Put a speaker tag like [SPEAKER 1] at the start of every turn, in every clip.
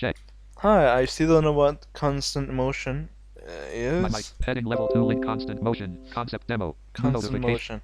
[SPEAKER 1] Checked.
[SPEAKER 2] Hi, I still don't know what constant motion
[SPEAKER 1] My mic.
[SPEAKER 2] is.
[SPEAKER 1] Heading level 2 link constant motion. Concept demo. New
[SPEAKER 2] Constant
[SPEAKER 1] notification.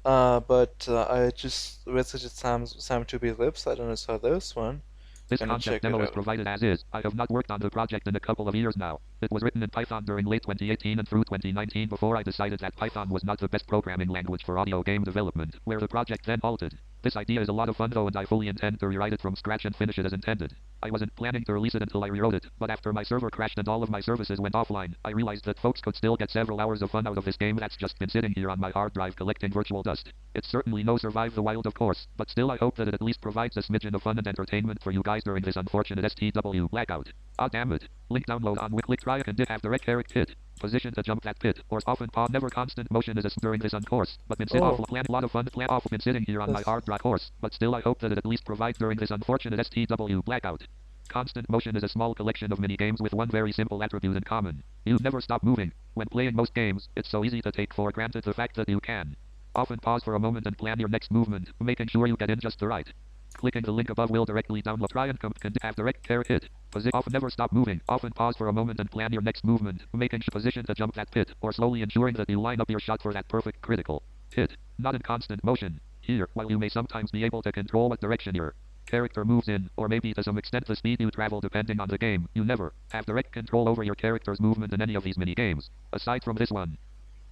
[SPEAKER 2] motion. But I just visited Sam2B Libs. I don't know saw this one.
[SPEAKER 1] This
[SPEAKER 2] Gonna
[SPEAKER 1] concept
[SPEAKER 2] check it
[SPEAKER 1] demo is
[SPEAKER 2] out.
[SPEAKER 1] provided as is. I have not worked on the project in a couple of years now. It was written in Python during late 2018 and through 2019 before I decided that Python was not the best programming language for audio game development, where the project then halted. This idea is a lot of fun though, and I fully intend to rewrite it from scratch and finish it as intended. I wasn't planning to release it until I rewrote it, but after my server crashed and all of my services went offline, I realized that folks could still get several hours of fun out of this game that's just been sitting here on my hard drive collecting virtual dust. It's certainly no Survive the Wild, of course, but still I hope that it at least provides a smidgen of fun and entertainment for you guys during this unfortunate STW blackout. Ah damn it. Link download on click try and did have direct Eric pit. Position to jump that pit, or often pause never constant motion is during this course, but been sit off
[SPEAKER 2] Oh,
[SPEAKER 1] plan a lot of fun plan off been sitting here on my
[SPEAKER 2] that's
[SPEAKER 1] hard drive course, but still I hope that it at least provides during this unfortunate STW blackout. Constant motion is a small collection of mini games with one very simple attribute in common. You never stop moving. When playing most games, it's so easy to take for granted the fact that you can often pause for a moment and plan your next movement, making sure you get in just the right. Clicking the link above will directly download. Try and can have direct care hit. Often never stop moving. Often pause for a moment and plan your next movement, making position to jump that pit, or slowly ensuring that you line up your shot for that perfect critical hit. Not in constant motion. Here, while you may sometimes be able to control what direction your character moves in, or maybe to some extent the speed you travel depending on the game, you never have direct control over your character's movement in any of these mini games. Aside from this one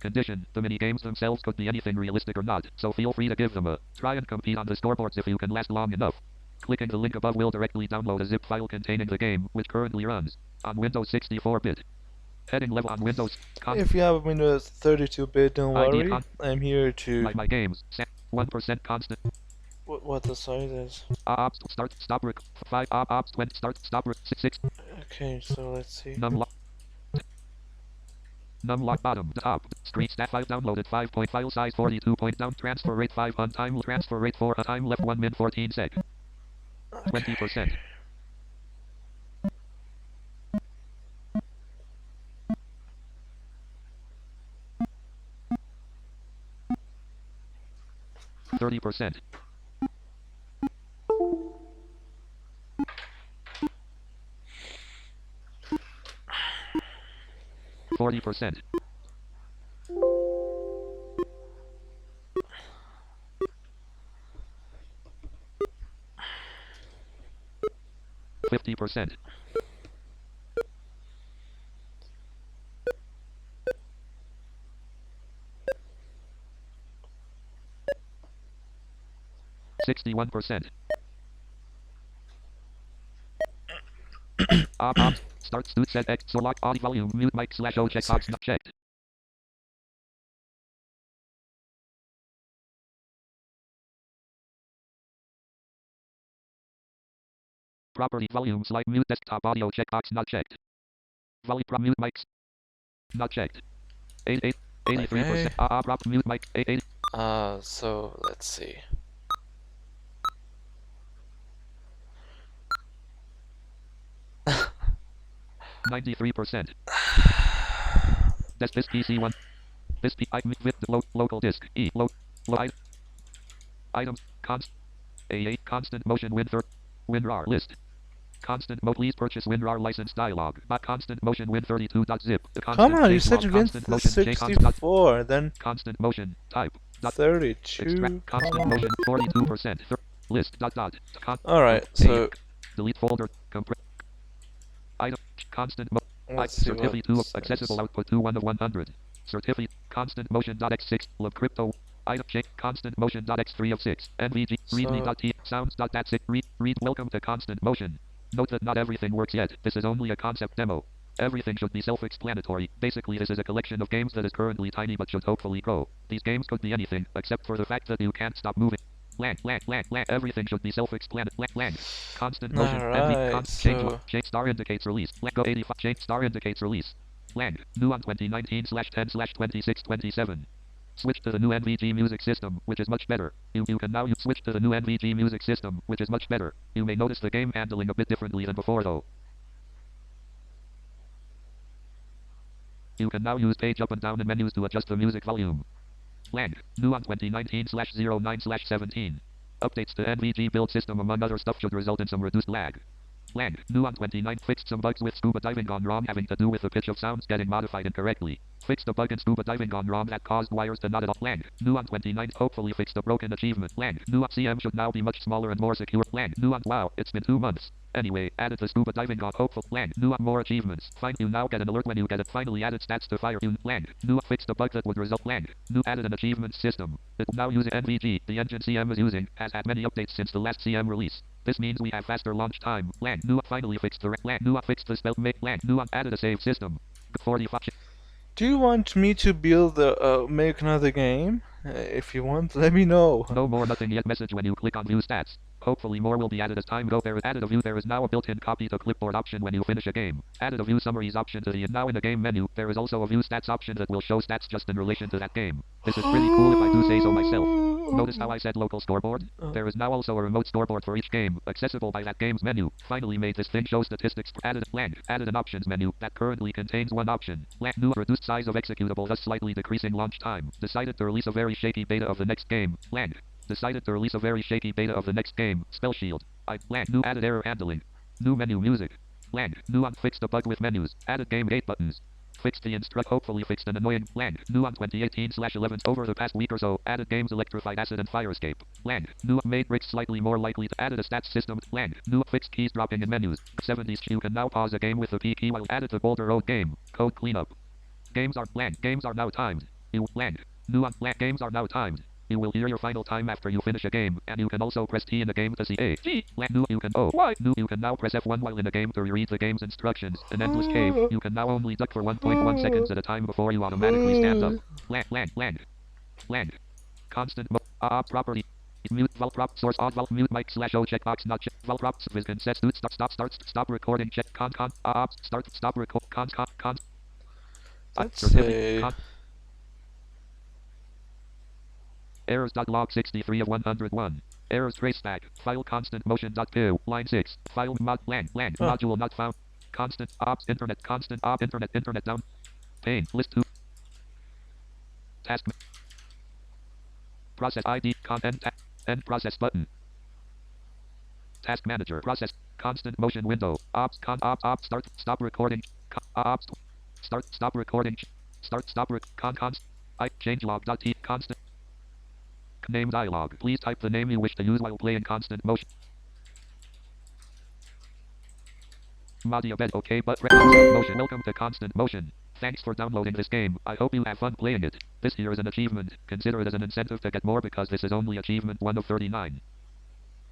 [SPEAKER 1] condition, the mini games themselves could be anything realistic or not, so feel free to give them a try and compete on the scoreboards if you can last long enough. Clicking the link above will directly download a zip file containing the game, which currently runs on Windows 64-bit. Heading level on Windows.
[SPEAKER 2] if you have a Windows 32-bit, don't
[SPEAKER 1] ID
[SPEAKER 2] worry. I'm here to
[SPEAKER 1] my games. 1% constant.
[SPEAKER 2] what the size is.
[SPEAKER 1] Ops start stop rec 5 ops 20 start stop rec 6
[SPEAKER 2] Okay, so let's see.
[SPEAKER 1] num Numlock bottom top screen stat file downloaded 5 point file size 42 point down transfer rate 5 on time transfer rate 4 a time left 1 min 14 sec
[SPEAKER 2] Okay.
[SPEAKER 1] 20% 30% 40% 50% 61% op start stu set x select audio volume mute mic slash o
[SPEAKER 2] One
[SPEAKER 1] checkbox
[SPEAKER 2] second.
[SPEAKER 1] not checked property volume slide mute desktop audio checkbox not checked volume mute mics not checked 83%
[SPEAKER 2] Okay.
[SPEAKER 1] prop mute mic 80
[SPEAKER 2] So let's see.
[SPEAKER 1] 93% this PC one this P I with the local disk E items const A constant motion WinRAR list constant mode please purchase WinRAR license dialog but constant motion Win32.zip the
[SPEAKER 2] Come
[SPEAKER 1] constant
[SPEAKER 2] on, you
[SPEAKER 1] change
[SPEAKER 2] said
[SPEAKER 1] log
[SPEAKER 2] Vince
[SPEAKER 1] constant
[SPEAKER 2] the
[SPEAKER 1] motion J constant
[SPEAKER 2] 64, then
[SPEAKER 1] constant motion type dot
[SPEAKER 2] 32.
[SPEAKER 1] extract
[SPEAKER 2] Come
[SPEAKER 1] constant
[SPEAKER 2] on.
[SPEAKER 1] motion 42% list
[SPEAKER 2] Alright,
[SPEAKER 1] A
[SPEAKER 2] so
[SPEAKER 1] delete folder item constant
[SPEAKER 2] let's see what
[SPEAKER 1] certificate 2 accessible
[SPEAKER 2] says.
[SPEAKER 1] output to 1 of 100 certificate constant motion dot x6 lib crypto item check constant motion dot x3 of 6 nvg readme
[SPEAKER 2] So
[SPEAKER 1] dot t sounds dot that 6 read welcome to constant motion. Note that not everything works yet. This is only a concept demo. Everything should be self-explanatory. Basically, this is a collection of games that is currently tiny but should hopefully grow. These games could be anything, except for the fact that you can't stop moving. Blank. Everything should be self-explanatory. Blank. Constant motion.
[SPEAKER 2] alright, so
[SPEAKER 1] Change star indicates release. Blank. Go 85. Change star indicates release. Blank. New on 2019/10/2627. Switch to the new NVG music system, which is much better. You can now switch to the new NVG music system, which is much better. You may notice the game handling a bit differently than before though. You can now use page up and down in menus to adjust the music volume. Blank. New on 2019/09/17. Updates to NVG build system among other stuff should result in some reduced lag. Blank. New on 29. Fixed some bugs with scuba diving gone wrong having to do with the pitch of sounds getting modified incorrectly. Fixed a bug in scuba diving gone wrong that caused wires to not at all. Blank. New on 29. Hopefully fixed a broken achievement. Blank. New on CM should now be much smaller and more secure. Blank. New on wow. It's been 2 months. Anyway, added the scuba diving gone hopeful. Blank. New on more achievements. Find you now get an alert when you get it. Finally added stats to fire you. Blank. New fixed a bug that would result. Blank. New added an achievement system. It now uses NVG. The engine CM is using has had many updates since the last CM release. This means we have faster launch time. Blank. New finally fixed the blank. New fixed the spell make blank. New added a save system. 45.
[SPEAKER 2] Do you want me to build make another game? If you want, let me know.
[SPEAKER 1] No more nothing yet message when you click on view stats. Hopefully more will be added as time goes. There is added a view. There is now a built-in copy to clipboard option when you finish a game. Added a view summaries option to the now in the game menu. There is also a view stats option that will show stats just in relation to that game. This is pretty cool if I do say so myself. Notice how I said local scoreboard? There is now also a remote scoreboard for each game, accessible by that game's menu. Finally made this thing show statistics. Added blank. Added an options menu that currently contains one option. Blank. New reduced size of executable, thus slightly decreasing launch time. Decided to release a very shaky beta of the next game. Blank. Decided to release a very shaky beta of the next game. Spell shield. Blank. New added error handling. New menu music. Blank. New fixed a bug with menus. Added game gate buttons. Fixed the instruct. Hopefully fixed an annoying blank. New on 2018/11 over the past week or so. Added games electrified acid and fire escape. Blank. New made bricks slightly more likely to added a stats system. Blank. New fixed keys dropping in menus. 70s. You can now pause a game with the P key while added the Boulder Road game. Code cleanup. Games are blank. Games are now timed. You blank. New on blank. Games are now timed. You will hear your final time after you finish a game, and you can also press T in the game to see A. G. Blank. New you can O. Y. New you can now press F1 while in the game to reread the game's instructions. An endless cave. You can now only duck for 1.1 seconds at a time before you automatically stand up. Blank. Blank. Blank. Blank. Constant property. Mute val prop source odd val mute mic / o checkbox not check val props with consent stop recording check stop record con.
[SPEAKER 2] Let's see.
[SPEAKER 1] Errors.log 63 of 101. Errors traceback. File constant motion.py. Line 6. File mod blank blank. Module not found. Constant ops internet constant op internet down. Pane list 2. Task. Process ID content end process button. Task manager process constant motion window. Ops start stop recording. Ops start stop recording. Stop I change log.t constant. Name dialog. Please type the name you wish to use while playing constant motion. Mahdi Abedi. Okay, but constant motion. Welcome to constant motion. Thanks for downloading this game. I hope you have fun playing it. This here is an achievement. Consider it as an incentive to get more because this is only achievement 1 of 39.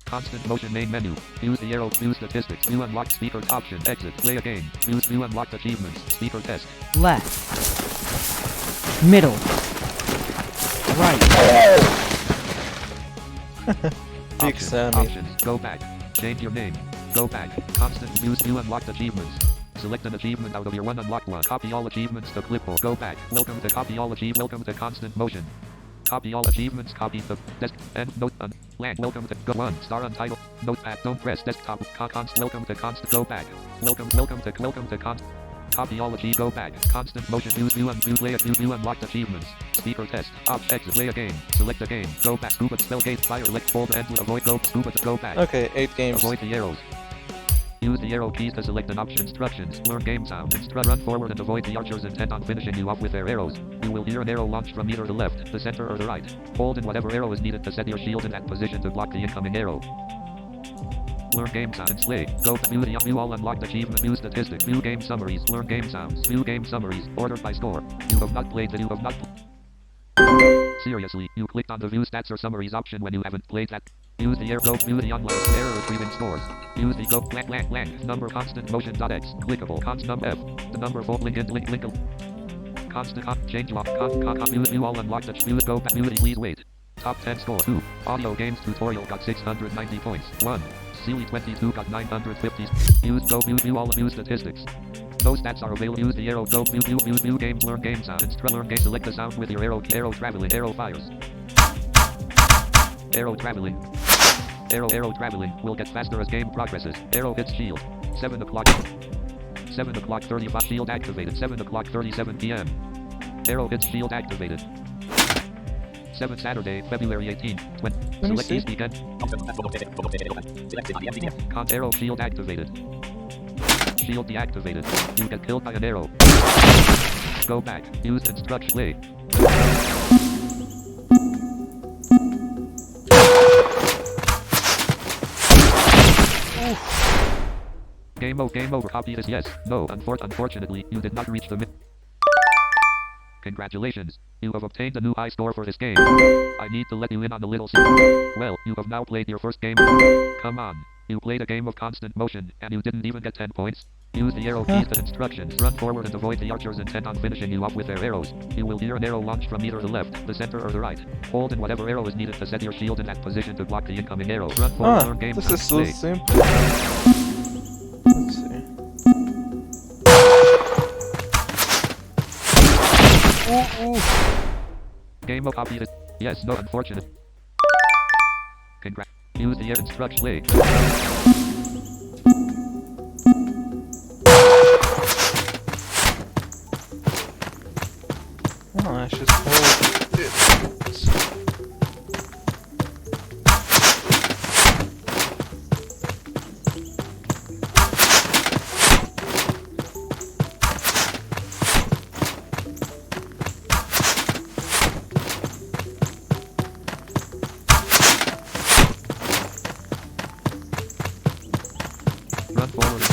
[SPEAKER 1] Constant motion main menu. Use the arrow. View statistics. View unlocked speaker option. Exit. Play a game. View unlocked achievements. Speaker test.
[SPEAKER 3] Left. Middle. Right.
[SPEAKER 2] Big
[SPEAKER 1] Options.
[SPEAKER 2] Sammy.
[SPEAKER 1] Options. Go back. Change your name. Go back. Constant view unlocked achievements. Select an achievement out of your one unlocked one. Copy all achievements to clipboard. Go back. Welcome to copy all Welcome to constant motion. Copy all achievements. Copy the desk and note blank. Welcome to go on. Star untitled. Notepad. Don't press desktop. Welcome to constant. Go back. Welcome to constant. Copy all achieve. Go back. Constant motion. View unlocked achievements. Speaker test. Exit. Play a game. Select a game. Go back. Scuba spell gate. Fire. Elect. Fold. And avoid. Go. Scuba. Go back.
[SPEAKER 2] Okay, 8 games.
[SPEAKER 1] Avoid the arrows. Use the arrow keys to select an option. Instructions. Learn game sound. Run forward and avoid the archers intent on finishing you off with their arrows. You will hear an arrow launch from either the left, the center, or the right. Hold in whatever arrow is needed to set your shield in that position to block the incoming arrow. Learn game sounds. Play. Go. View all unlocked achievement. View statistics. View game summaries. Learn game sounds. View game summaries. Ordered by score. You have not played that. You have not. Seriously, you clicked on the view stats or summaries option when you haven't played that. Use the arrow. Go. View the online error retrieving scores. Use the go blank number constant motion.x. Clickable const num f. The number fold link constant change log view all unlocked view go back. View please wait. Top 10 score 2. Audio games tutorial got 690 points. 1. Sealy 22 got 950. Use go view all view statistics. No stats are available. Use the arrow. Go view games. Learn game sound. Learn game. Select the sound with your arrow. Arrow traveling. Arrow fires. Arrow traveling. Arrow traveling will get faster as game progresses. Arrow hits shield. 7 o'clock. 7 o'clock 35. Shield activated. 7 o'clock 37 p.m. Arrow hits shield activated. 7 Saturday, February 18th.
[SPEAKER 2] Let me
[SPEAKER 1] Select
[SPEAKER 2] see.
[SPEAKER 1] east weekend. Con arrow shield activated. Shield deactivated. You get killed by an arrow. Go back. Use instruct play. Game over. Copy this. Yes. No. Unfortunately, you did not reach the Congratulations. You have obtained a new high score for this game. I need to let you in on a little secret. Well, you have now played your first game. Come on. You played a game of constant motion, and you didn't even get 10 points. Use the arrow keys and instructions. Run forward and avoid the archers intent on finishing you off with their arrows. You will hear an arrow launch from either the left, the center, or the right. Hold in whatever arrow is needed to set your shield in that position to block the incoming arrow. Run forward, learn game.
[SPEAKER 2] This is so
[SPEAKER 1] play.
[SPEAKER 2] simple. Let's see. Ooh.
[SPEAKER 1] Game of copy this. Yes, no, unfortunate. Use the instruct play.
[SPEAKER 2] Oh, I should hold it.
[SPEAKER 1] Run forward.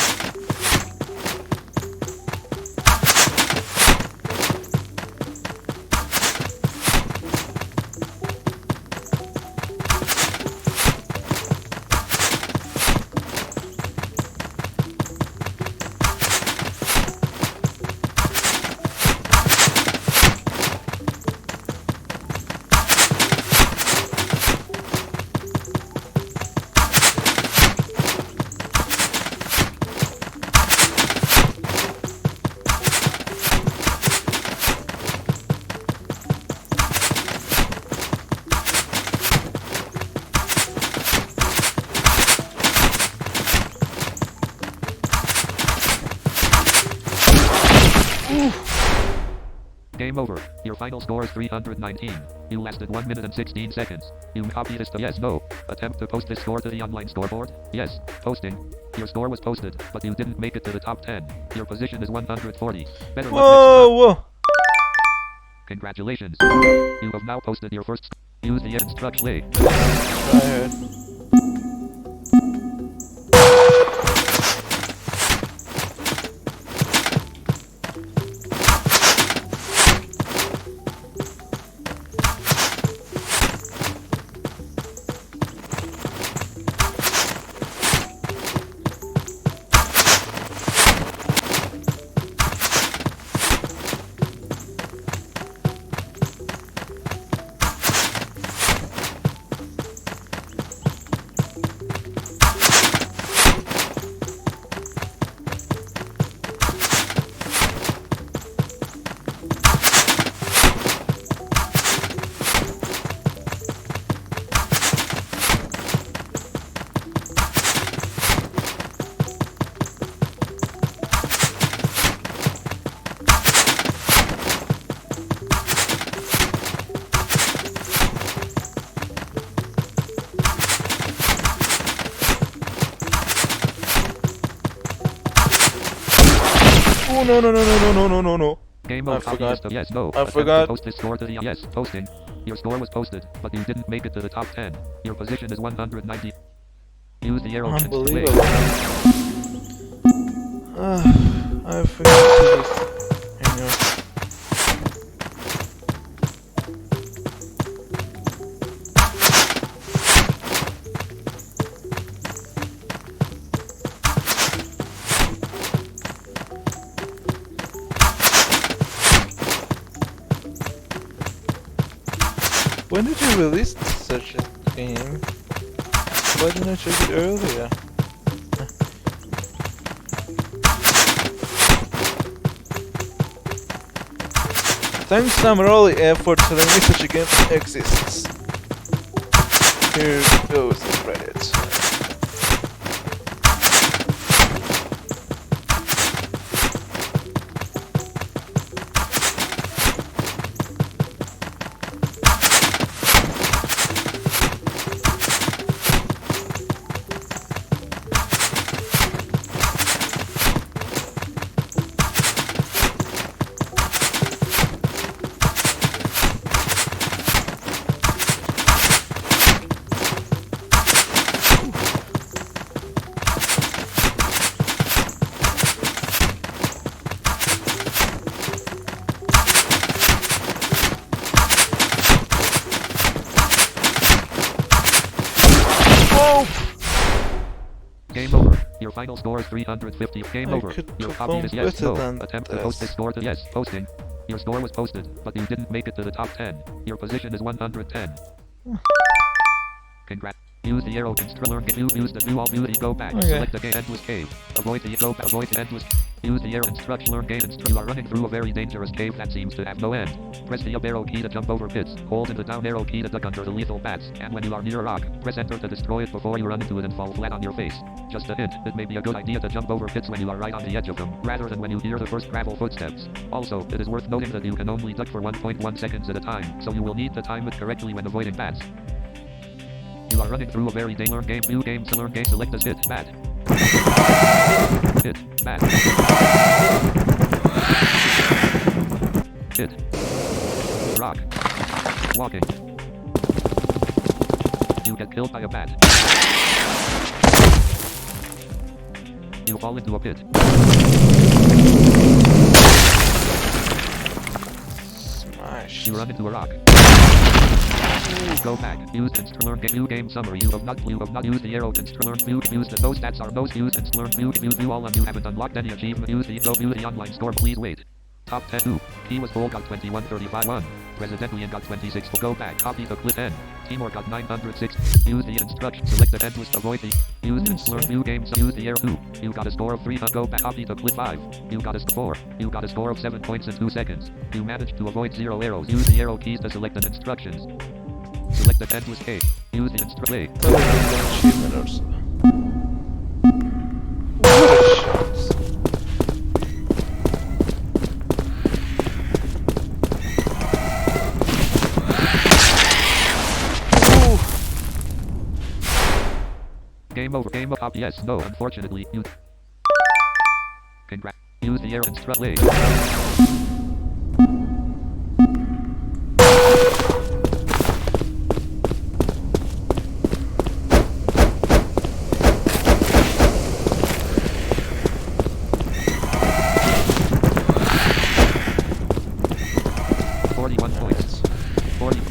[SPEAKER 1] Game over. Your final score is 319. You lasted 1 minute and 16 seconds. You copy this to yes, no. Attempt to post this score to the online scoreboard. Yes, posting. Your score was posted, but you didn't make it to the top 10. Your position is 140. Better luck next time. Congratulations. You have now posted your first. Use the instruct play.
[SPEAKER 2] Try it. Oh, no.
[SPEAKER 1] Game
[SPEAKER 2] I
[SPEAKER 1] over.
[SPEAKER 2] forgot.
[SPEAKER 1] Yes, no.
[SPEAKER 2] I
[SPEAKER 1] Attempt
[SPEAKER 2] forgot.
[SPEAKER 1] to post this score to the yes, posting. Your score was posted, but you didn't make it to the top 10. Your position is 190. Use the arrow and play.
[SPEAKER 2] Unbelievable. I forgot to just... When did you release such a game? Why didn't I check it earlier? Thanks Sam Rowley for telling me such a game exists. Here goes the credits.
[SPEAKER 1] final score is 350. Game
[SPEAKER 2] I
[SPEAKER 1] over.
[SPEAKER 2] could
[SPEAKER 1] Your
[SPEAKER 2] perform
[SPEAKER 1] copy is yes,
[SPEAKER 2] better
[SPEAKER 1] no.
[SPEAKER 2] than
[SPEAKER 1] Attempt to post this
[SPEAKER 2] this.
[SPEAKER 1] score to yes. Posting. Your score was posted, but you didn't make it to the top 10. Your position is 110. Congrats. Use the arrow controller. Use the do all duty. Go back.
[SPEAKER 2] Okay.
[SPEAKER 1] Select the game endless cave. Avoid the go. Avoid the endless. Use the arrow instruction. Learn game instruction. You are running through a very dangerous cave that seems to have no end. Press the up arrow key to jump over pits. Hold in the down arrow key to duck under the lethal bats. And when you are near a rock, press enter to destroy it before you run into it and fall flat on your face. Just a hint, it may be a good idea to jump over pits when you are right on the edge of them, rather than when you hear the first gravel footsteps. Also, it is worth noting that you can only duck for 1.1 seconds at a time, so you will need to time it correctly when avoiding bats. You are running through a very day. Learn game. New game to learn game. Select as hit. Bat. Hit. Bat. Hit. Rock. Walking. You get killed by a bat. You fall into a pit.
[SPEAKER 2] Smash.
[SPEAKER 1] You run into a rock. Go back. Use and learn new game summary. You have not used the arrow and learn view. Use the those stats are most used and learn view all and you haven't unlocked any achievement. Use the go view the online score. Please wait. Top 10 2. He was full got 2135 1. President William got 26. Go back. Copy the clip N. Timor got 906. Use the instruction. Select the endless avoid the. Use and learn new games. Use the arrow 2. You got a score of 3. Go back. Copy the clip 5. You got a score 4. You got a score of 7 points in 2 seconds. You managed to avoid 0 arrows. Use the arrow keys to select the instructions. Select the endless cave. Use the play.
[SPEAKER 2] Achievement or so. What a shot.
[SPEAKER 1] Game over. Game up. Yes. No. Unfortunately, you. Congrats. Use the arrow and play. 41 points. 40.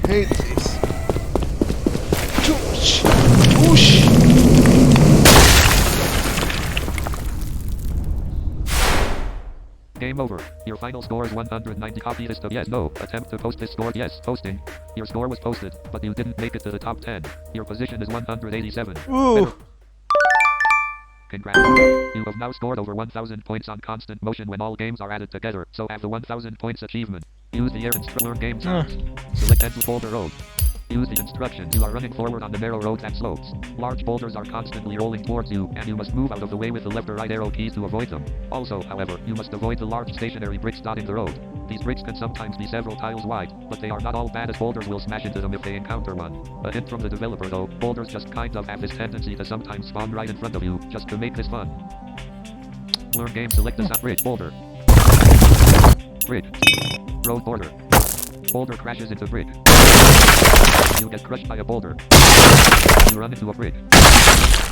[SPEAKER 2] Hate this. Whoosh.
[SPEAKER 1] Game over. Your final score is 190. Copy this to yes, no. Attempt to post this score. Yes, posting. Your score was posted, but you didn't make it to the top 10. Your position is 187.
[SPEAKER 2] Ooh.
[SPEAKER 1] Congrats. You have now scored over 1,000 points on constant motion when all games are added together, so have the 1,000 points achievement. Use the air and learn game sounds. Select end boulder road. Use the instructions. You are running forward on the narrow roads and slopes. Large boulders are constantly rolling towards you, and you must move out of the way with the left or right arrow keys to avoid them. Also, however, you must avoid the large stationary bricks dotting the road. These bricks can sometimes be several tiles wide, but they are not all bad as boulders will smash into them if they encounter one. A hint from the developer though, boulders just kind of have this tendency to sometimes spawn right in front of you, just to make this fun. Learn game, select the bridge, boulder. Bridge. Road border. Boulder crashes into bridge. You get crushed by a boulder. You run into a bridge.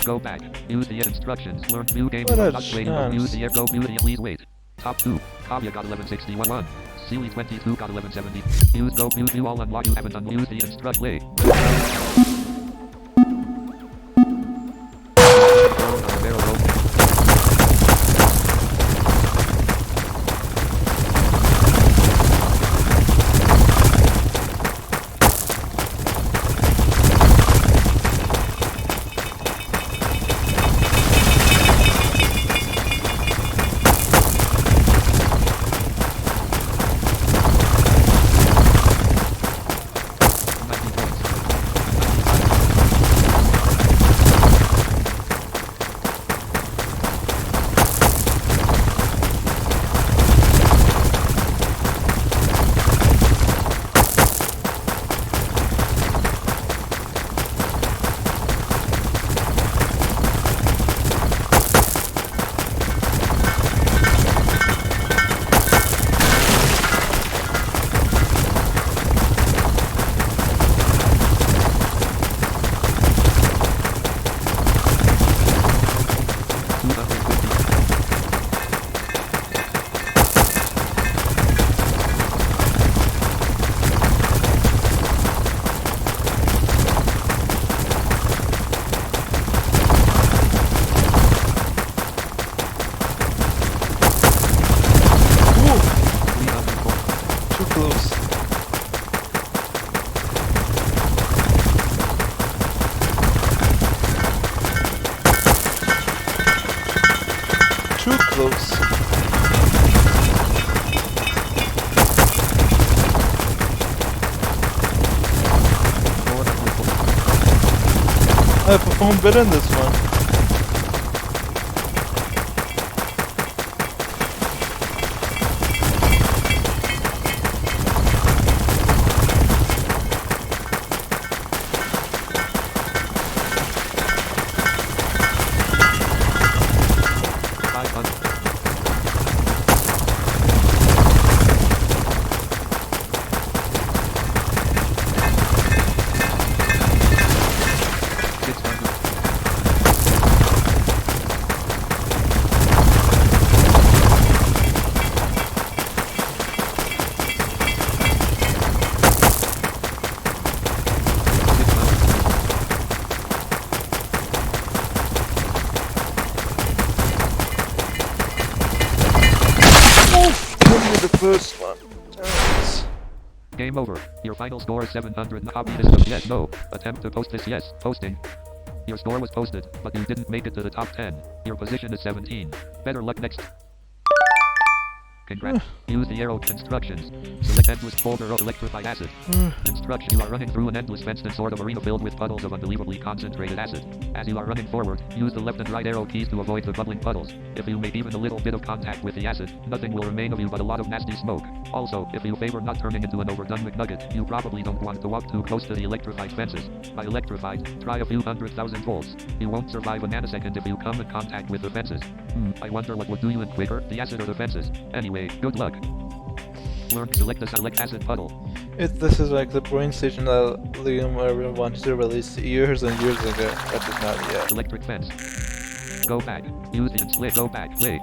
[SPEAKER 1] Go back. Use the instructions. Learn new game. Not waiting. Use the air. Go beauty. Please wait. Top 2. Kavya got 1161 1. Sealy 22 got 1170. Use go view all unlock. You haven't unused the instruct play.
[SPEAKER 2] Too close. Too close. I performed better in this one. The first one.
[SPEAKER 1] Game over. Your final score is 700. Copy this of yes, no. Attempt to post this yes. Posting. Your score was posted, but you didn't make it to the top 10. Your position is 17. Better luck next. Congrats. Use the arrow instructions. Select endless folder of electrified acid. Instruction. You are running through an endless fenced and sort of arena filled with puddles of unbelievably concentrated acid. As you are running forward, use the left and right arrow keys to avoid the bubbling puddles. If you make even a little bit of contact with the acid, nothing will remain of you but a lot of nasty smoke. Also, if you favor not turning into an overdone McNugget, you probably don't want to walk too close to the electrified fences. By electrified, try a few 100,000 volts. You won't survive a nanosecond if you come in contact with the fences. I wonder what would do you in quicker, the acid or the fences. Anyway, good luck. Learn to select the select acid puddle.
[SPEAKER 2] This is like the brain station that Liam Irwin wanted to release years and years ago, but it's not yet.
[SPEAKER 1] Electric fence. Go back. Use the split. Go back. Play.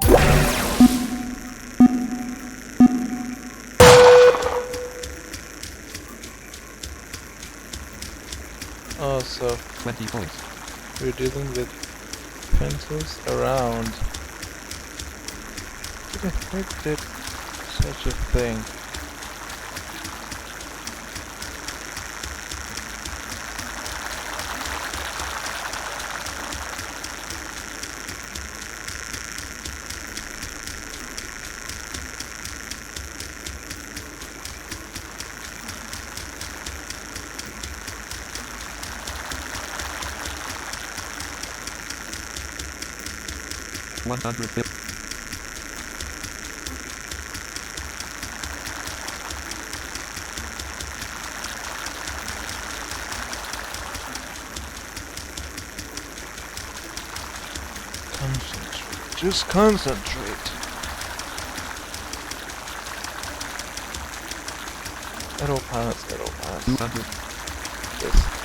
[SPEAKER 2] Oh, so
[SPEAKER 1] 20 points.
[SPEAKER 2] we're dealing with fences around. Who did such a thing?
[SPEAKER 1] $150.
[SPEAKER 2] Concentrate. Just concentrate. It'll pass. It'll pass.
[SPEAKER 1] 200.
[SPEAKER 2] Yes.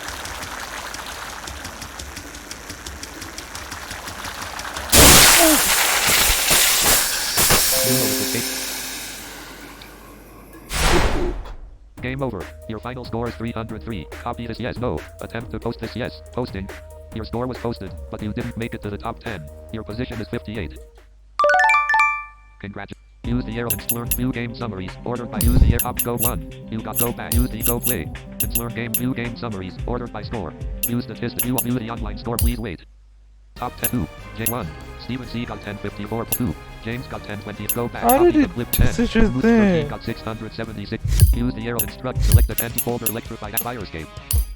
[SPEAKER 1] Game over. Your final score is 303. Copy this yes, no. Attempt to post this yes. Posting. Your score was posted, but you didn't make it to the top 10. Your position is 58. Congratulations. Use the arrow and learn view game summaries. Ordered by use the air top go 1. You got go back. Use the go play. And learn game view game summaries. Ordered by score. Use statistics. View the online score. Please wait. Top 10 2. J1. Steven C got 1054 2. James got 1020. Go back.
[SPEAKER 2] How
[SPEAKER 1] Copy
[SPEAKER 2] did
[SPEAKER 1] the
[SPEAKER 2] it
[SPEAKER 1] clip
[SPEAKER 2] do
[SPEAKER 1] 10.
[SPEAKER 2] such a
[SPEAKER 1] Moose
[SPEAKER 2] thing?
[SPEAKER 1] 13 got 676. Use the arrow instruct. Select the empty folder electrified fire escape.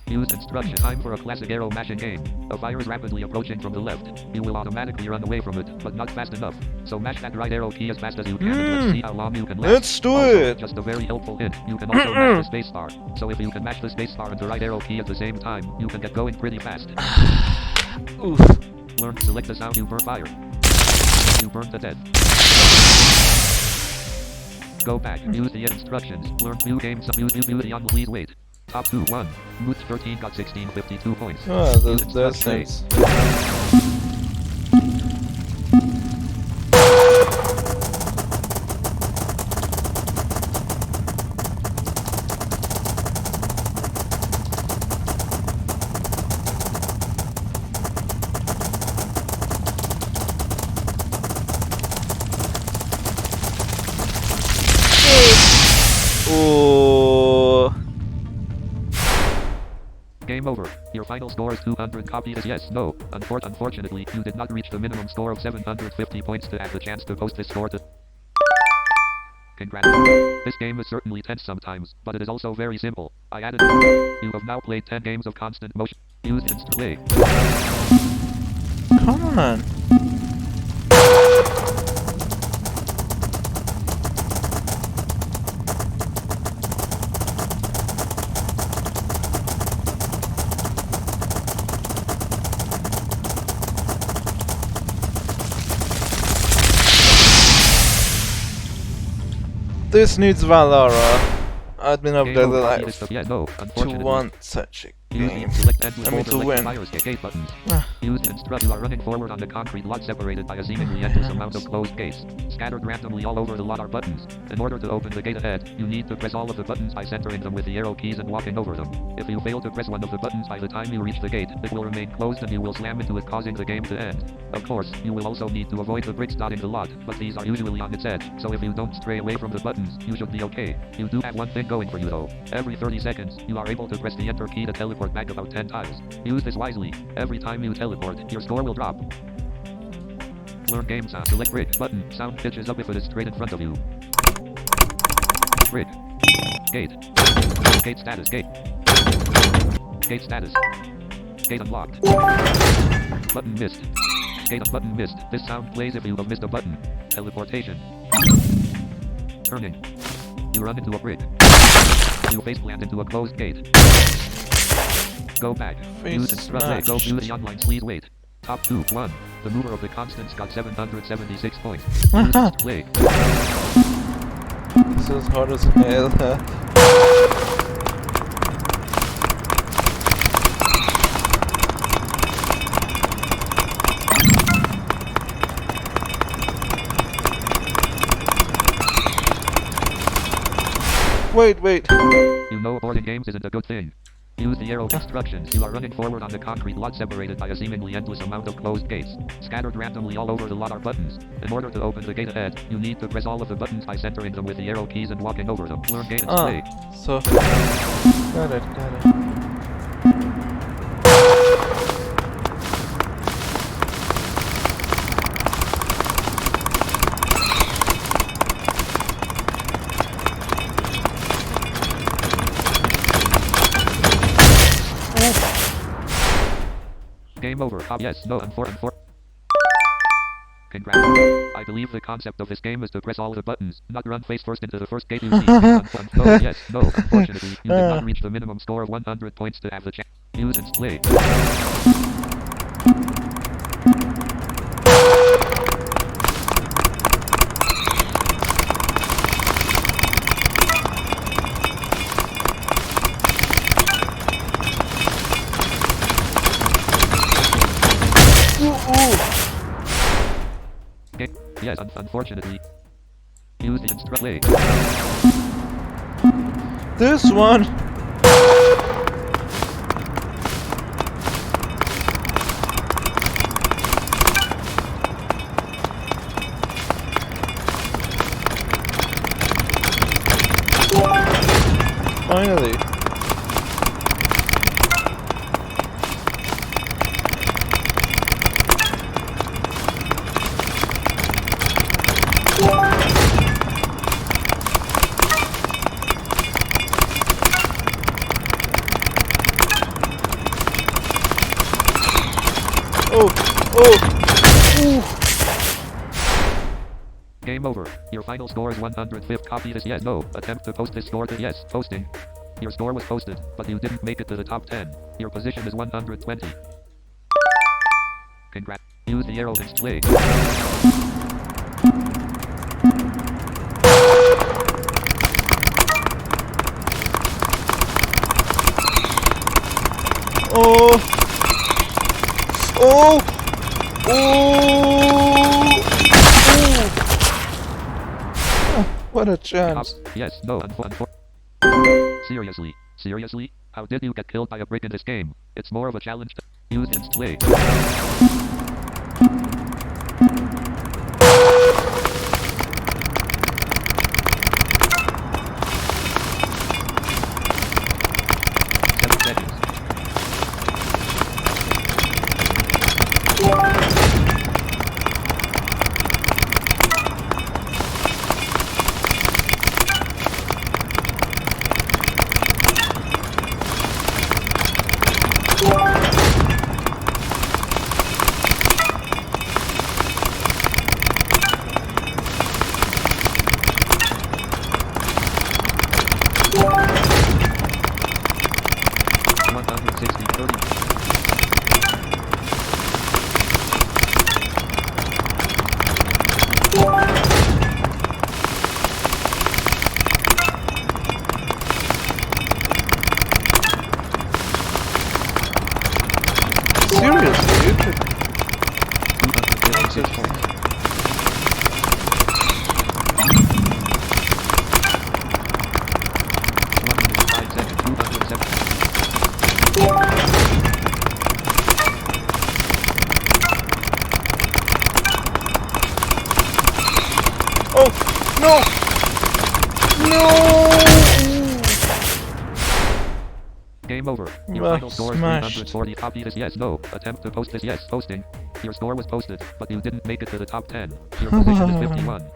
[SPEAKER 1] Use instruction. Time for a classic arrow mashing game. A fire is rapidly approaching from the left. You will automatically run away from it, but not fast enough. So mash that right arrow key as fast as you can and let's see how long you can last.
[SPEAKER 2] Let's do
[SPEAKER 1] Also,
[SPEAKER 2] it!
[SPEAKER 1] just a very helpful hint. You can also mash the spacebar. So if you can mash the spacebar and the right arrow key at the same time, you can get going pretty fast.
[SPEAKER 2] Oof.
[SPEAKER 1] Learn to select the sound you burn fire. You burn to death. Go back. Use the instructions. Learn view games. Use the on. Please wait. Top 2 1. Moose 13 got 1652 points.
[SPEAKER 2] Oh,
[SPEAKER 1] Use
[SPEAKER 2] that's
[SPEAKER 1] instruct
[SPEAKER 2] nice. Oh.
[SPEAKER 1] Game over. Your final score is 200 copies. Yes, no. Unfortunately, you did not reach the minimum score of 750 points to have the chance to post this score to... Congrats. This game is certainly tense sometimes, but it is also very simple. I added... You have now played 10 games of constant motion. Use instant play.
[SPEAKER 2] Come on. This needs Valora. Admin of the life.
[SPEAKER 1] Yeah, no,
[SPEAKER 2] to want such a game. I mean to win.
[SPEAKER 1] Use instruct. You are running forward on the concrete lot separated by a seemingly endless amount of closed gates. Scattered randomly all over the lot are buttons. In order to open the gate ahead, you need to press all of the buttons by centering them with the arrow keys and walking over them. If you fail to press one of the buttons by the time you reach the gate, it will remain closed and you will slam into it, causing the game to end. Of course, you will also need to avoid the bricks dotting the lot, but these are usually on its edge, so if you don't stray away from the buttons, you should be okay. You do have one thing going for you though. Every 30 seconds, you are able to press the enter key to teleport back about 10 times. Use this wisely. Every time you teleport, your score will drop. Learn game sound. Select brick. Button. Sound pitches up if it is straight in front of you. Brick. Gate. Gate status. Gate. Gate status. Gate unlocked. Button missed. Gate button missed. This sound plays if you have missed a button. Teleportation. Turning. You run into a brick. You faceplant into a closed gate. Go back. Use instruct play. Go view the online. Please wait. Top 2. 1. The mover of the constants got 776 points. Use play.
[SPEAKER 2] This is hard as hell. Wait.
[SPEAKER 1] You know aborting games isn't a good thing. Use the arrow instructions. You are running forward on the concrete lot separated by a seemingly endless amount of closed gates. Scattered randomly all over the lot are buttons. In order to open the gate ahead, you need to press all of the buttons by centering them with the arrow keys and walking over them. Learn gate and play.
[SPEAKER 2] So... Got it.
[SPEAKER 1] Game over. Yes, no, and 4. Congrats. I believe the concept of this game is to press all the buttons, not run face first into the first gate you see. No. Unfortunately, you did not reach the minimum score of 100 points to have the chance. Use and play. Yes, unfortunately. Use the instruct play.
[SPEAKER 2] This one. Finally.
[SPEAKER 1] Game over. Your final score is 105 copies. Yes, no. Attempt to post this score to yes. Posting. Your score was posted, but you didn't make it to the top 10. Your position is 120. Congrats. Use the arrow and play. What a chance. Yes, no, Seriously? How did you get killed by a brick in this game? It's more of a challenge to use and play. 26 points.
[SPEAKER 2] Oh no! No!
[SPEAKER 1] Game over. Your
[SPEAKER 2] Well,
[SPEAKER 1] final score is
[SPEAKER 2] smashed.
[SPEAKER 1] 340. Copy this, yes, no. Attempt to post this, yes, posting. Your score was posted, but you didn't make it to the top 10. Your position is 51.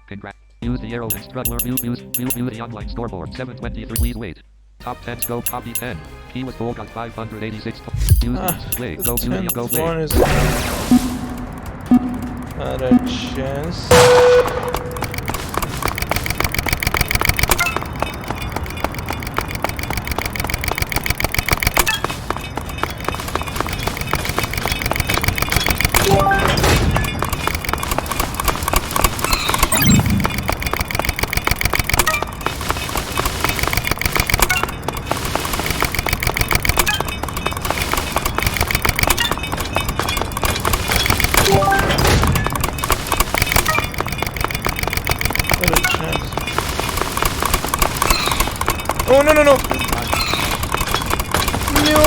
[SPEAKER 1] Congrats. Use the arrow and struggler. View the online scoreboard. 723. Please wait. Top 10 scope. Copy 10. He was full got 586. Use play. Go view the go play.
[SPEAKER 2] One is not a chance. Oh no no no! No!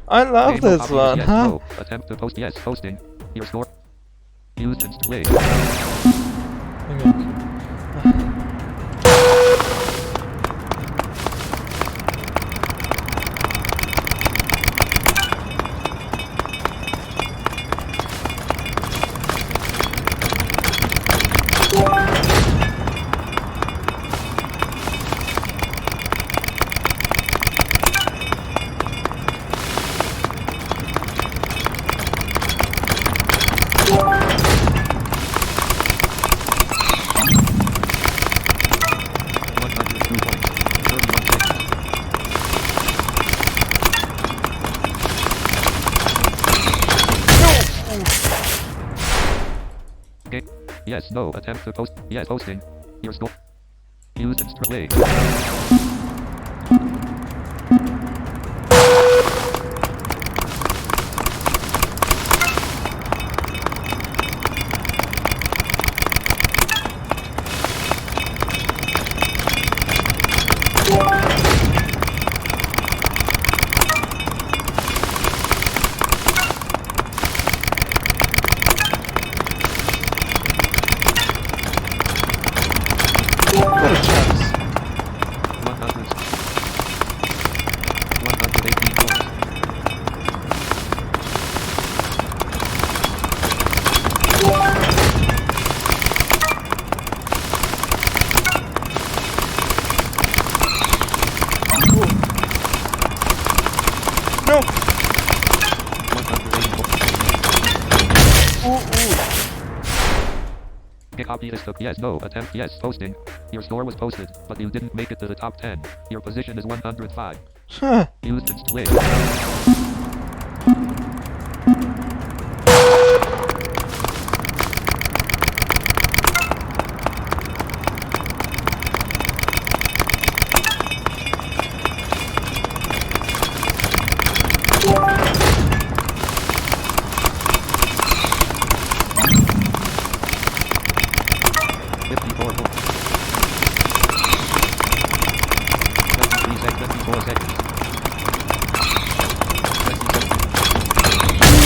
[SPEAKER 2] I love this one,
[SPEAKER 1] yes,
[SPEAKER 2] huh?
[SPEAKER 1] no. Attempt to post yes, posting. Your score. Use and play. Yes, no. Attempt to post. Yes, posting. Your score. Use and play.
[SPEAKER 2] What a chance.
[SPEAKER 1] 100. 118 points.
[SPEAKER 2] No!
[SPEAKER 1] 180 points.
[SPEAKER 2] Ooh.
[SPEAKER 1] Copy this took yes, no. Attempt yes, posting. Your score was posted, but you didn't make it to the top 10. Your position is 105.
[SPEAKER 2] Huh.
[SPEAKER 1] Used and split.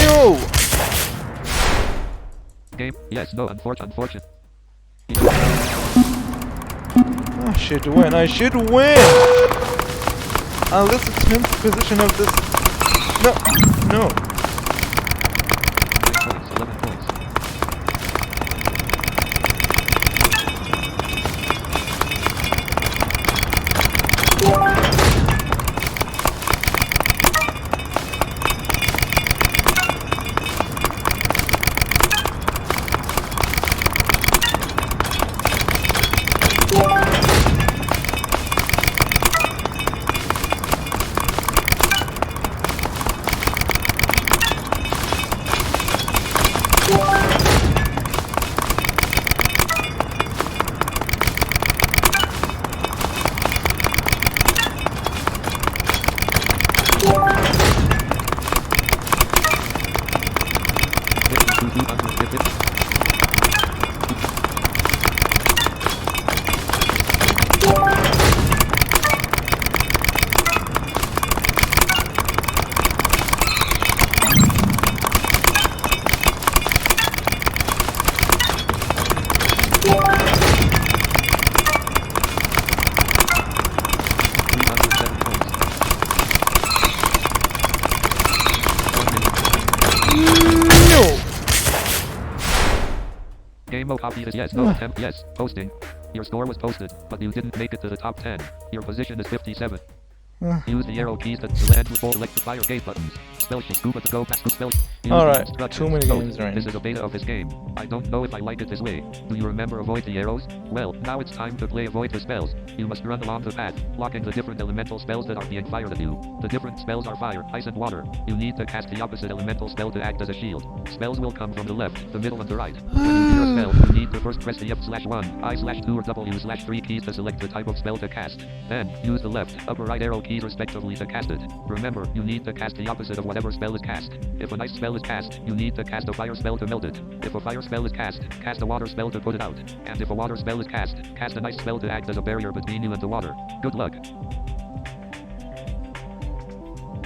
[SPEAKER 2] No!
[SPEAKER 1] Game. Yes, no, unfortunate.
[SPEAKER 2] I should win. I should win! This is 10th position of this. No.
[SPEAKER 1] 9 points, 11 points. Game mode copy is yes, no, attempt yes, posting. Your score was posted, but you didn't make it to the top 10. Your position is 57. Use the arrow keys to select the fire gate buttons. Spell sheet, scuba to go past the spell.
[SPEAKER 2] Alright, too many games right.
[SPEAKER 1] This is a beta of this game. I don't know if I like it this way. Do you remember avoid the arrows? Well, now it's time to play avoid the spells. You must run along the path, blocking the different elemental spells that are being fired at you. The different spells are fire, ice and water. You need to cast the opposite elemental spell to act as a shield. Spells will come from the left, the middle and the right. When you hear a spell, you need to first press the F/1, I/2 or W/3 keys to select the type of spell to cast. Then, use the left, upper right arrow keys respectively to cast it. Remember, you need to cast the opposite of whatever spell is cast. If an ice spell is cast, you need to cast a fire spell to melt it. If a fire spell is cast a water spell to put it out. And if a water spell is cast an ice spell to act as a barrier between you and the water. Good luck.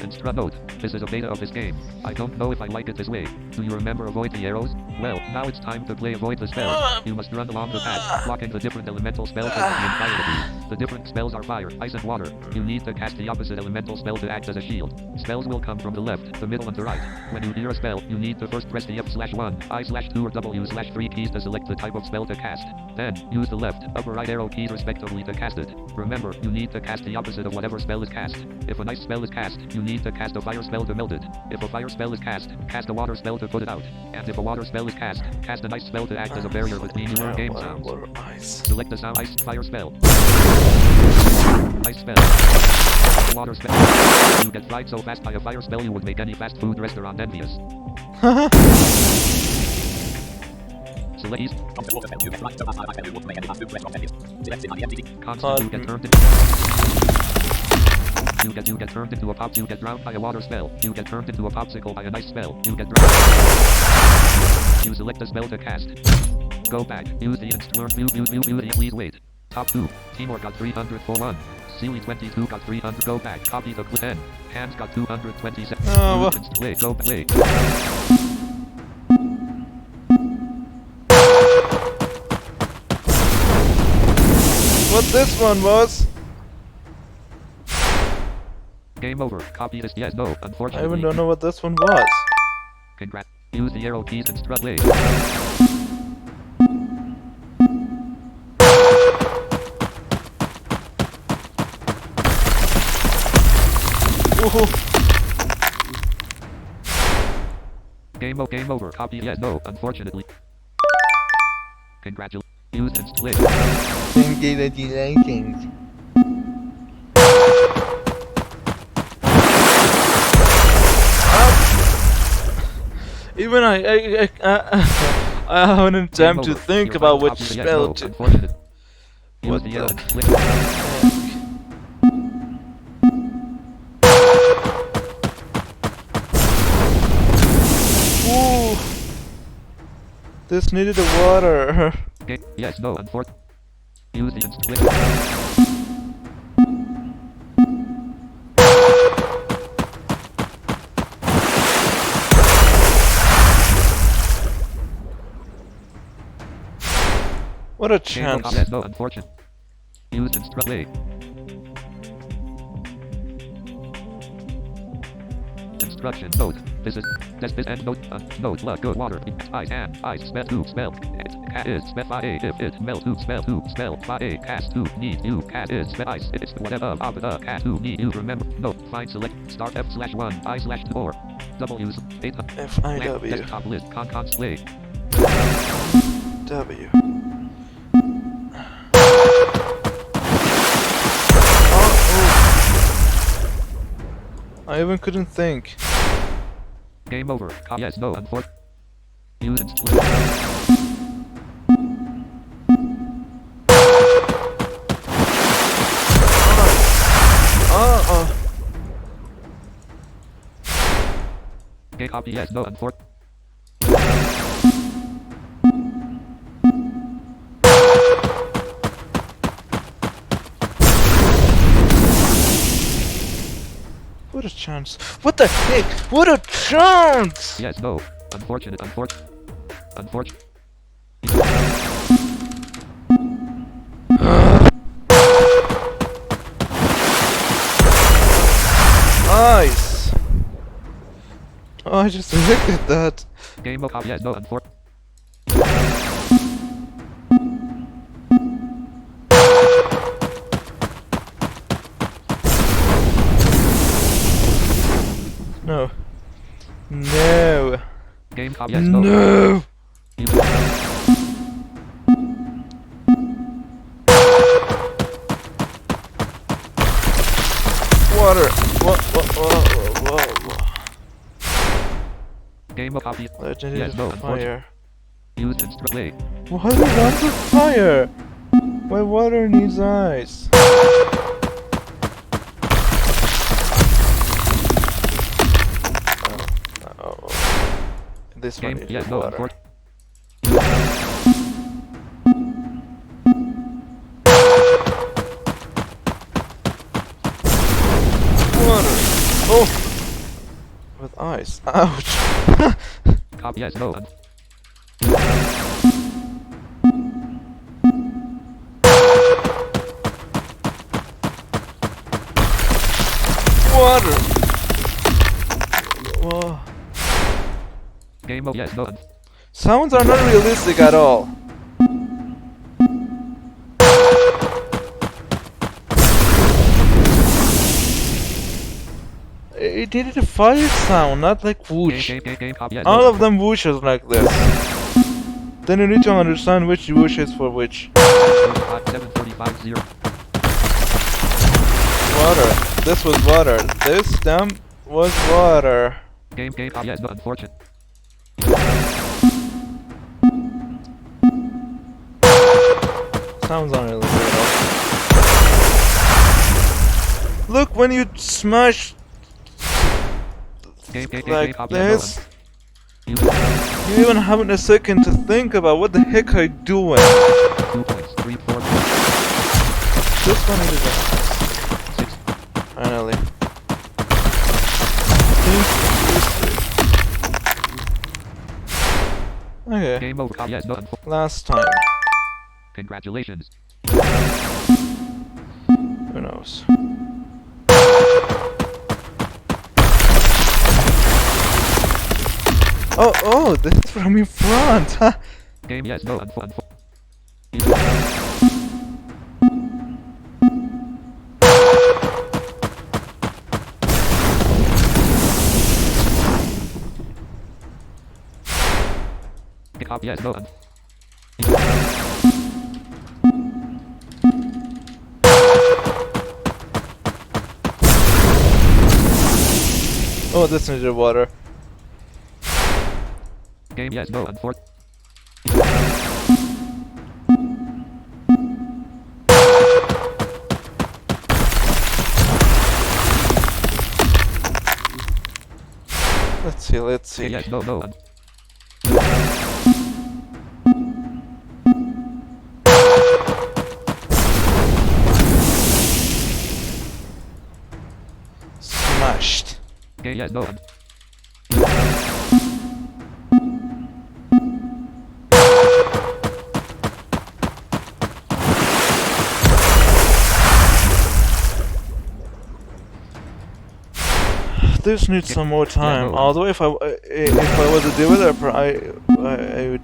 [SPEAKER 1] Instruct note. This is a beta of this game. I don't know if I like it this way. Do you remember avoid the arrows? Well, now it's time to play avoid the spell. You must run along the path, blocking the different elemental spells that are being fired at you. The different spells are fire, ice and water. You need to cast the opposite elemental spell to act as a shield. Spells will come from the left, the middle and the right. When you hear a spell, you need to first press the F/1, I/2 or W/3 keys to select the type of spell to cast. Then, use the left, upper right arrow keys respectively to cast it. Remember, you need to cast the opposite of whatever spell is cast. If an ice spell is cast, you need to cast a fire spell to melt it. If a fire spell is cast a water spell to put it out. And if a water spell is cast an ice spell to act as a barrier between you and game sounds. Select the sound ice fire spell. Ice spell. Water spell. You get fried so fast by a fire spell you would make any fast food restaurant envious. Select east. Constant you get turned into. You get turned into a pop. You get drowned by a water spell. You get turned into a popsicle by a ice spell. You get drowned. You select a spell to cast. Go back. Use the please wait. Top 2. Timor got 300 for 1. Sealy 22 got 300. Go back. Copy the clip. Hands got 227.
[SPEAKER 2] Oh,
[SPEAKER 1] play. Go play.
[SPEAKER 2] What this one was?
[SPEAKER 1] Game over. Copy this. Yes, no. Unfortunately.
[SPEAKER 2] I even don't know what this one was.
[SPEAKER 1] Congrats. Use the arrow keys and strut play. Game over. Copy. Yes, no. Unfortunately. Congratulations. Use and split.
[SPEAKER 2] Congratulations. Even I haven't time to think about which spell to. What the heck? Ooh, this needed the water.
[SPEAKER 1] Yes, no, unfortunately. Use the split.
[SPEAKER 2] What a chance.
[SPEAKER 1] Yes, no, unfortunate. Use and strut play. Instruction note. This and note. Note. Luck. Good water. Ice and ice. Spell 2. Spell. Is spell 5 a. If it melt 2. Spell 2. Spell 5 a. Cast 2. Need you. Cast is spell ice. It's whatever. Cast 2. Need you. Remember. Note. Find select. Start F/1. I/2 or W's.
[SPEAKER 2] FIW.
[SPEAKER 1] Desktop list. Con play.
[SPEAKER 2] W. I even couldn't think.
[SPEAKER 1] Game over. Yes, no, unfortunately. Use and split. Okay, copy. Yes, no, unfortunately.
[SPEAKER 2] What a chance. What the heck? What a chance!
[SPEAKER 1] Yes, no. Unfortunate.
[SPEAKER 2] Nice! Oh, I just looked at that.
[SPEAKER 1] Game over. Yes, no, unfortunate. Game copy. Yes, no.
[SPEAKER 2] No! Water! What?
[SPEAKER 1] Game of copy.
[SPEAKER 2] Legendary
[SPEAKER 1] Yes, no.
[SPEAKER 2] fire.
[SPEAKER 1] Used in play.
[SPEAKER 2] Why do you want the fire? Why water needs ice? This one
[SPEAKER 1] Game.
[SPEAKER 2] is
[SPEAKER 1] Yes, no.
[SPEAKER 2] water. Water! Oh! With ice. Ouch!
[SPEAKER 1] Copy. Yes, no.
[SPEAKER 2] Water! Whoa.
[SPEAKER 1] Game of yes, no.
[SPEAKER 2] Sounds are not realistic at all. It needed a fire sound, not like whoosh.
[SPEAKER 1] Game, copy. Yes,
[SPEAKER 2] All
[SPEAKER 1] no.
[SPEAKER 2] of them whooshes like this. Then you need to understand which whoosh is for which.
[SPEAKER 1] 745
[SPEAKER 2] Water. This was water. This stem was water.
[SPEAKER 1] Game, copy. Yes, no. Unfortunate.
[SPEAKER 2] Sounds unrealistic. Look, when you smash like
[SPEAKER 1] copy.
[SPEAKER 2] this,
[SPEAKER 1] Yes, no.
[SPEAKER 2] you even haven't a second to think about what the heck are you doing.
[SPEAKER 1] 2 points. 3, 4.
[SPEAKER 2] This one is
[SPEAKER 1] 6.
[SPEAKER 2] finally. Okay,
[SPEAKER 1] Game over. Copy. Yes, no.
[SPEAKER 2] last time.
[SPEAKER 1] Congratulations.
[SPEAKER 2] Who knows? Oh, this is from in front. Huh?
[SPEAKER 1] Game. Yes, no. Copy. Yes, no.
[SPEAKER 2] Oh, this is the water.
[SPEAKER 1] Game. Yes, no.
[SPEAKER 2] Let's see.
[SPEAKER 1] Yes, no.
[SPEAKER 2] Smashed.
[SPEAKER 1] Okay, yes, no.
[SPEAKER 2] This needs some more time.
[SPEAKER 1] Yeah, no.
[SPEAKER 2] Although if I was a developer, I would.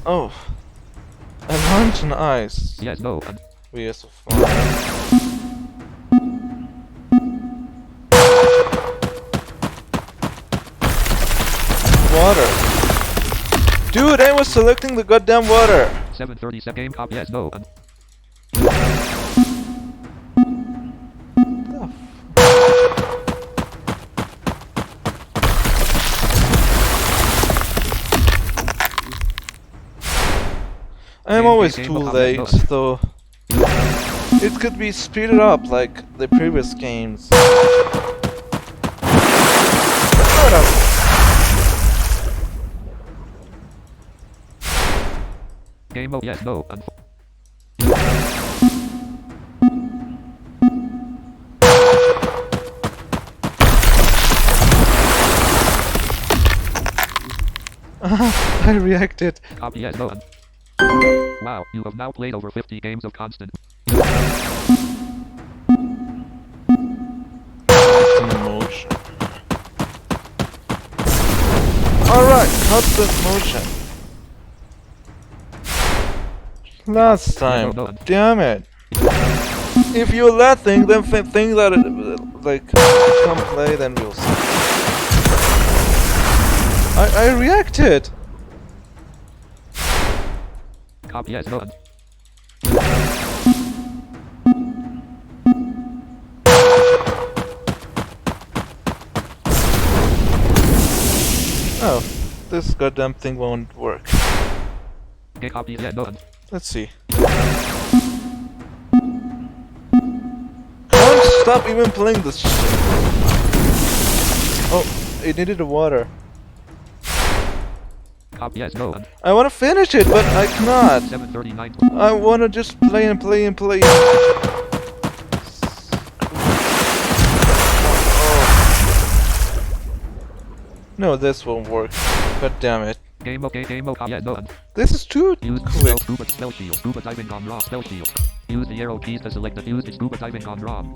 [SPEAKER 2] Oh, I launched an ice.
[SPEAKER 1] Yes, no.
[SPEAKER 2] We used to fly. Water. Dude, I was selecting the goddamn water.
[SPEAKER 1] 7:30 game copy. Yes, no.
[SPEAKER 2] I'm always too late, though. It could be speeded up like the previous games. Shut up.
[SPEAKER 1] Game mode. Yes, no.
[SPEAKER 2] I reacted.
[SPEAKER 1] Copy. Yes, no. Wow, you have now played over 50 games of constant
[SPEAKER 2] motion. Alright, constant motion. Last time.
[SPEAKER 1] No.
[SPEAKER 2] Damn it. If you let think that it, like come play, then we'll see. I reacted.
[SPEAKER 1] Copy as done.
[SPEAKER 2] Oh, this goddamn thing won't work.
[SPEAKER 1] Okay, copy as done.
[SPEAKER 2] Let's see. Can't stop even playing this shit. Oh, it needed the water.
[SPEAKER 1] Copy as done.
[SPEAKER 2] I wanna finish it, but I cannot.
[SPEAKER 1] 7:39.
[SPEAKER 2] I wanna just play and play and play. No, this won't work. God damn it.
[SPEAKER 1] Game okay, game okay, yeah, done.
[SPEAKER 2] This is too
[SPEAKER 1] Use
[SPEAKER 2] quick.
[SPEAKER 1] scuba spell shield, scuba diving on raw spell shield. Use the arrow keys to select the use the scuba diving on ROM.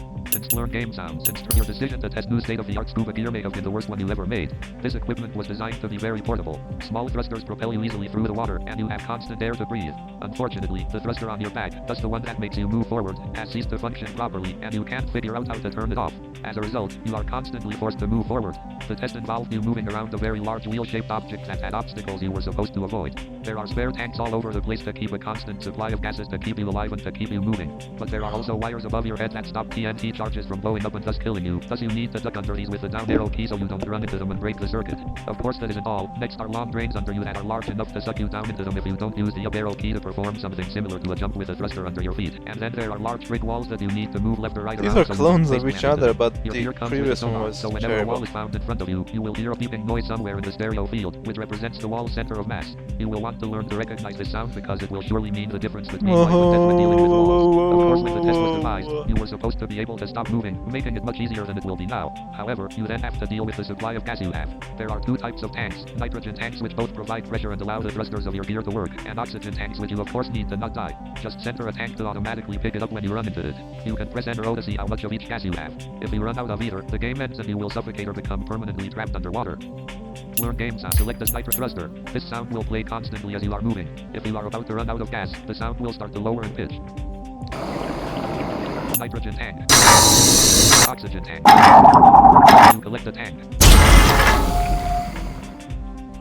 [SPEAKER 1] Learn game sounds. Your decision to test new state-of-the-art scuba gear may have been the worst one you ever made. This equipment was designed to be very portable. Small thrusters propel you easily through the water, and you have constant air to breathe. Unfortunately, the thruster on your back, that's the one that makes you move forward, has ceased to function properly, and you can't figure out how to turn it off. As a result, you are constantly forced to move forward. The test involved you moving around a very large wheel-shaped object that had obstacles you were supposed to avoid. There are spare tanks all over the place to keep a constant supply of gases to keep you alive and to keep you moving. But there are also wires above your head that stop TNT charges from blowing up and thus killing you. Thus you need to duck under these with the down arrow key so you don't run into them and break the circuit. Of course that isn't all. Next are long drains under you that are large enough to suck you down into them if you don't use the up arrow key to perform something similar to a jump with a thruster under your feet. And then there are large brick walls that you need to move left or right.
[SPEAKER 2] These
[SPEAKER 1] around
[SPEAKER 2] are
[SPEAKER 1] so you
[SPEAKER 2] clones
[SPEAKER 1] don't
[SPEAKER 2] of
[SPEAKER 1] face
[SPEAKER 2] each
[SPEAKER 1] them
[SPEAKER 2] other,
[SPEAKER 1] into
[SPEAKER 2] but
[SPEAKER 1] them. Your
[SPEAKER 2] the
[SPEAKER 1] ear comes with
[SPEAKER 2] previous
[SPEAKER 1] a
[SPEAKER 2] one
[SPEAKER 1] sonar,
[SPEAKER 2] was
[SPEAKER 1] so whenever a
[SPEAKER 2] terrible.
[SPEAKER 1] wall is found in front of you, you will hear a beeping noise somewhere in the stereo field, which represents the wall's center of mass. You will want to learn to recognize this sound because it will surely mean the difference between life and death when dealing with walls. Of course, when the test was devised, you were supposed to be able to stop moving, making it much easier than it will be now. However, you then have to deal with the supply of gas you have. There are two types of tanks: nitrogen tanks, which both provide pressure and allow the thrusters of your gear to work, and oxygen tanks, which you of course need to not die. Just center a tank to automatically pick it up when you run into it. You can press Enter O to see how much of each gas you have. If you run out of either, the game ends and you will suffocate or become permanently trapped underwater. Learn game sound. Select the nitro thruster. This sound will play constantly as you are moving. If you are about to run out of gas, the sound will start to lower in pitch. Nitrogen tank. Oxygen tank. You collect the tank.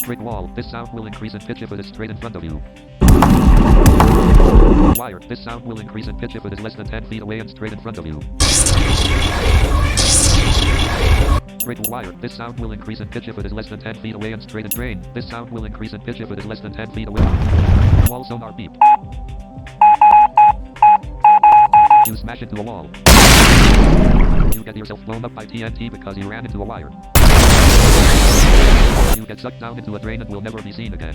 [SPEAKER 1] Brick wall. This sound will increase in pitch if it is straight in front of you. Wire. This sound will increase in pitch if it is less than 10 feet away and straight in front of you. Brick wire. This sound will increase in pitch if it is less than 10 feet away and straight in drain. This sound will increase in pitch if it is less than 10 feet away. Wall sonar beep. You smash into a wall. You get yourself blown up by TNT because you ran into a wire. You get sucked down into a drain and will never be seen again.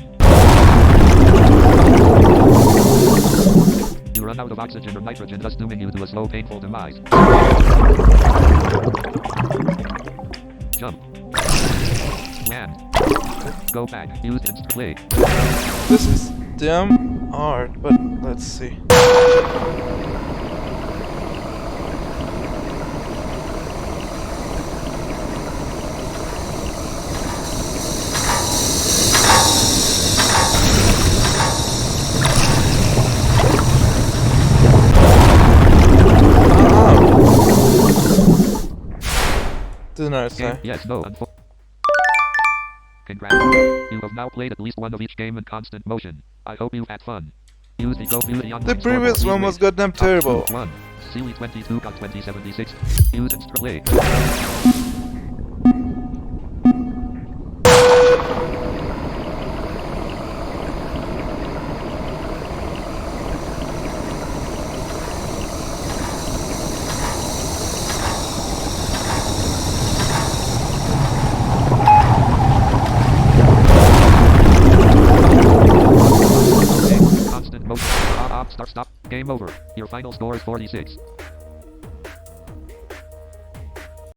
[SPEAKER 1] You run out of oxygen or nitrogen, thus dooming you to a slow, painful demise. Jump. Land. Go back. Use instant play.
[SPEAKER 2] This is damn hard, but let's see.
[SPEAKER 1] Yes, no, Congrats. You have now played at least one of each game in constant motion. I hope you've had fun. Use the Go View the
[SPEAKER 2] The previous one was goddamn terrible.
[SPEAKER 1] 1. Sealy 22 got 2076. Use and play. Stop. Game over. Your final score is 46.